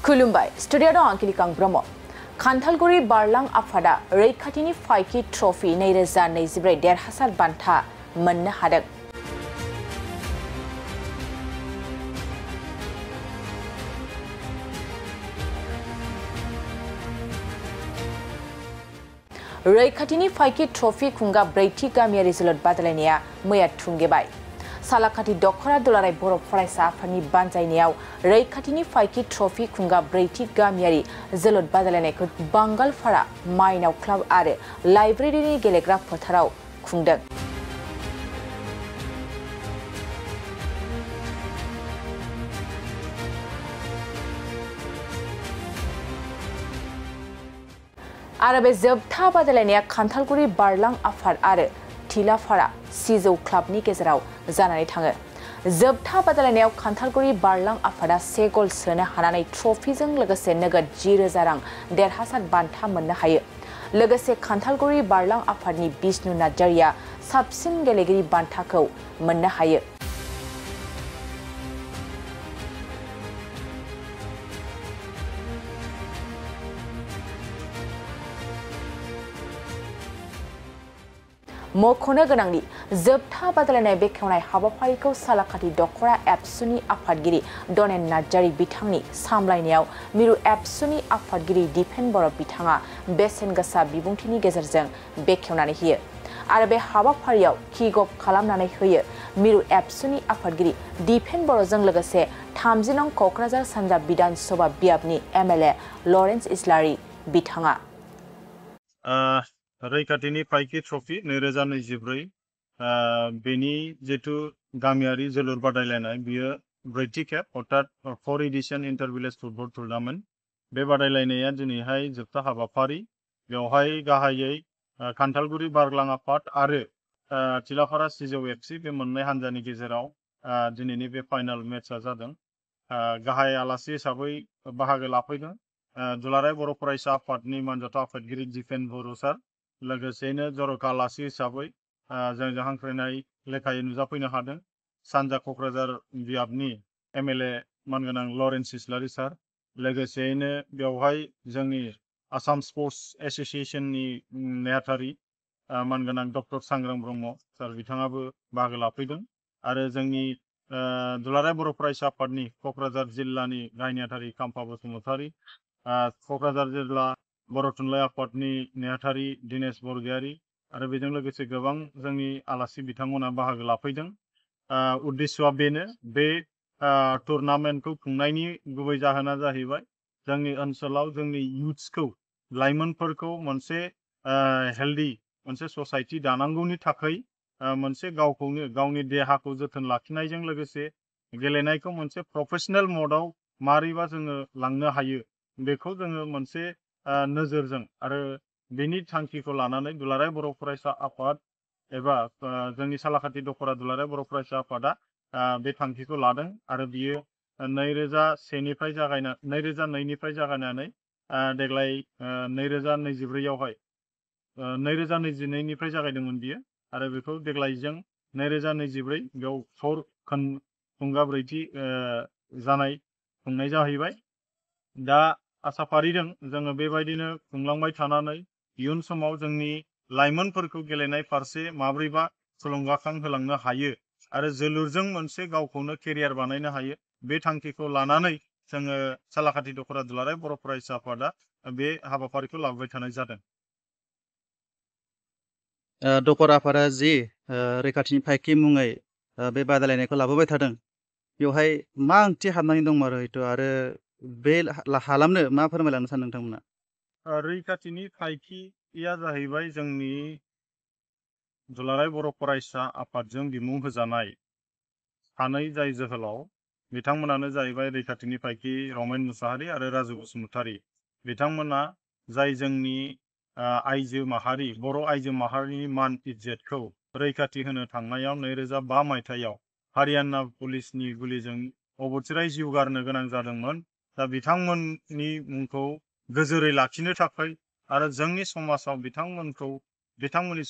खुलुमबाय स्टुडियाव आंकिलिकां ब्रह्म खान्थालगुरि बारलां आफादा रैखाथिनि फाइकि ट्रफी 2024 देरहासार बान्था मोननो हादों। रैखाथिनि फाइकि ट्रफी खुंगा ब्रैथि गामियारि जोलुर बादायलायनाया मैया थुंगेबाय। सालाकाथि दखरा दुलाराय बर' फरायसा आफादनि बानजायनायाव रैखाथिनि फाइकि ट्रफी खुंगा ब्रैथि गामियारि जोलुर बादायलायनायखौ बांगालपारा माइनाव क्लाब आरो लाइब्रेरिनि गेलेग्रा फोथाराव खुंदों। आरो बे जोबथा बादायलायनाया खान्थालगुरि बारलां आफाद आरो थिलाफारा सिजौ क्लाबनि गेजेराव जानानै थाङो। जोबथा बादायलायनायाव खान्थालगुरि बारलां आफादा 1 गल सोनो हानानै ट्रफीजों लोगोसे नोगोद 10,000 रां देरहासार बान्था मोननो हायो। लोगोसे खान्थालगुरि बारलां आफादनि बिष्णु नार्जारिया साबसिन गेलेगिरि बान्थाखौ मोननो हायो। मख'नो गोनांदि जोबथा बादायलायनाय बेखेवनाय हाबाफारिखौ सालाकाथि दखरा एबसुनि आफादगिरि डनेन नार्जारि बिथांनि सामलायनायाव मिरु एबसुनि आफादगिरि दिपेन बर' बिथाङा बेसेन गोसा बिबुंथिनि गेजेरजों बेखेवनानै होयो। आरो बे हाबाफारियाव किक अफ खालामनानै होयो मिरु एबसुनि आफादगिरि दिपेन बर'जों लोगोसे 30 नं क'क्राझार सानजा बिधान सभा बियाबनि एमएलए लरेन्स इस्लारि बिथाङा। रैखाथिनि फाइकि ट्रफी 2024 बेनि जितु गामियारि जोलुर बादायलायनाय बियो ब्रैथि खेब अर्थात 4 edition inter village football tournament. बे बादायलायनाया दिनैहाय जोबथा हाबाफारि। बेवहाय गाहायै खान्थालगुरि बारलां आफाद आरो थिलाफारा सिजौ एफसि बे मोननै हानजानि गेजेराव दिनैनि बे फाइनाल मेचआ जादों। गाहाय आलासि हिसाबै बाहागो लाफैदों दुलाराय बर' फरायसा आफादनि मानजाथाव आफादगिरि दिपेन बर' सार, लोगोसेनो जर'खा आलासि हिसाबै जोंजों हांख्रायनाय लेखायै नुजाफैनो हादों सानजा क'क्राझार बियाबनि एमएलए मानगोनां लरेन्स इस्लारि सार, लोगोसेयैनो बेवहाय जोंनि आसाम स्पर्ट्स एस'सिएशननि नेहाथारि मानगोनां डक्टर सांग्रां ब्रह्म सार बिथाङाबो बाहागो लाफैदों आरो जोंनि दुलाराय बर' फरायसा आफादनि क'क्राझार जिल्लानि गाहाय नेहाथारि काम्फा बसुमतारी, क'क्राझार जिल्ला बर' थुनलाइ आफादनि नेहाथारि दिनेश बरगयारी आरो बेजों लोगोसे गोबां जोंनि आलासि बिथांमोना बाहागो लाफैदों। उद्देश्यआ बेनो बे टुर्नामेन्टखौ खुंनायनि गुबै जाहोना जाहैबाय जोंनि ओनसोलाव जोंनि इयुथ्सखौ लाइमोनफोरखौ मोनसे हेल्दी मोनसे ससाइटि दानांगौनि थाखाय मोनसे गावखौनो गावनि देहाखौ जोथोन लाखिनायजों लोगोसे गेलेनायखौ मोनसे प्रफेशनेल मडआव मारैबा जोङो लांनो हायो बेखौ जोङो मोनसे नोजोरजों आरो बेनि थांखिखौ लानानै दुलाराय बर' फरायसा आफाद एबा जोंनि सालाकाथि दखरा दुलाराय बर' फरायसा आफादा बे थांखिखौ लादों आरो बियो 2002निफ्राय जागायनानै देग्लाय 2024आवहाय 2022निफ्राय जागायदोंमोन बियो आरो बेखौ देग्लायजों 2024 बेयाव खुंगा ब्रैथि खुंनाय जाहैबाय। दा आसा फारिदों जोङो बेबायदिनो खुंलांबाय थानानै इयुन समाव जोंनि लाइमोनफोरखौ गेलेनाय फारसे माब्रैबा थुलुंगाखां होलांनो हायो आरो जोलुरजों मोनसे गावखौनो केरियार बानायनो हायो बे थांखिखौ लानानै जोङो सालाकाथि दखरा दुलाराय बर' फरायसा आफादा बे हाबाफारिखौ लाबोबाय थानाय जादों। दखरा आफादा जि रैखाथिनि फाइकि मुङै बे बादायलायनायखौ लाबोबाय थादों बेवहाय मा ओंथि हाबनानै दंमारो हयथ' आरो बे हालामनो मा फोरमायलांनो सानो नोंथांमोना? रैखाथिनि फाइकिया जाहैबाय जोंनि दुलाराय बर' फरायसा आफादजों बिमुं होजानाय सानै जाय जोहोलाव बिथांमोनानो जाहैबाय रैखाथिनि फाइकि रमेन मुसाहारि आरो राजु बसुमतारी। बिथांमोना जाय जोंनि आइजो माहारि बर' आइजो माहारिनि मान इज्जतखौ रैखाथि होनो थांनायाव 2005 मायथाइयाव हारियाना पुलिसनि गुलिजों अबथिराय जिउ गारनो गोनां जादोंमोन। दा बिथांमोननि मुंखौ गोजोरै लाखिनो थाखाय आरो जोंनि समाजाव बिथांमोननि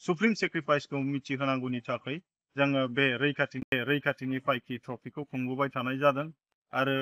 सुप्रिम सेक्रिफाइसखौ मिथिहोनांगौनि थाखाय जोङो बे रैखाथिनि फाइकि ट्रफिखौ खुंबोबाय थानाय जादों आरो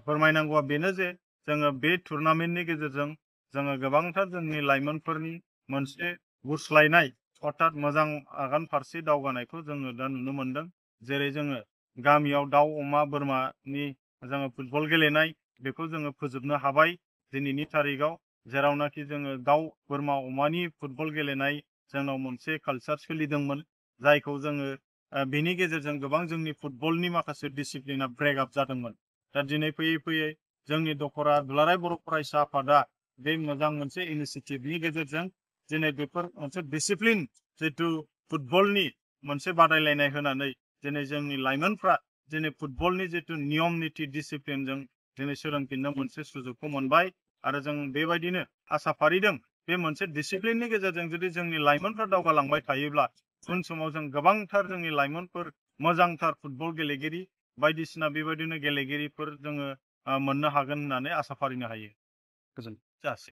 फोरमायनांगौआ बेनो जे जोङो बे टुर्नामेन्टनि गेजेरजों जोङो गोबांथार जोंनि लाइमोनफोरनि मोनसे गुस्लायनाय अर्थात मोजां आगान फारसे दावगानायखौ जोङो दा नुनो मोनदों। जेरै जोङो गामियाव दाउ अमा बोरमानि जोङो फुटबल गेलेनाय बेखौ जोङो फोजोबनो हाबाय दिनैनि थारिखआव, जेरावनाखि जोङो दाउ बोरमा अमानि फुटबल गेलेनाय जोंनाव मोनसे कालचार सोलिदोंमोन, जायखौ जोङो बेनि गेजेरजों गोबां जोंनि फुटबलनि माखासे डिसिप्लिना ब्रेक आप जादोंमोन। दा दिनै फैयै फैयै जोंनि दखरा दुलाराय बर' फरायसा आफादा बे मोजां मोनसे इनिसियेटिभनि गेजेरजों दिनै बेफोर मोनसे डिसिप्लिन जितु फुटबलनि मोनसे बादायलायनाय होनानै दिनै जोंनि लाइमोनफ्रा दिनै फुटबलनि जितु नियम निति डिसिप्लिनजों दिनै सोलोंफिननो मोनसे सुजुगखौ मोनबाय। आरो जों बेबायदिनो आसा फारिदों बे मोनसे डिसिप्लिननि गेजेरजों जुदि जोंनि लाइमोनफ्रा दावगालांबाय थायोब्ला उन समाव जों गोबांथार जोंनि लाइमोनफोर मोजांथार फुटबल गेलेगिरि बायदिसिना बेबायदिनो गेलेगिरिफोर जोङो मोननो हागोन होननानै आसा फारिनो हायो। गोजोन जासिगोन।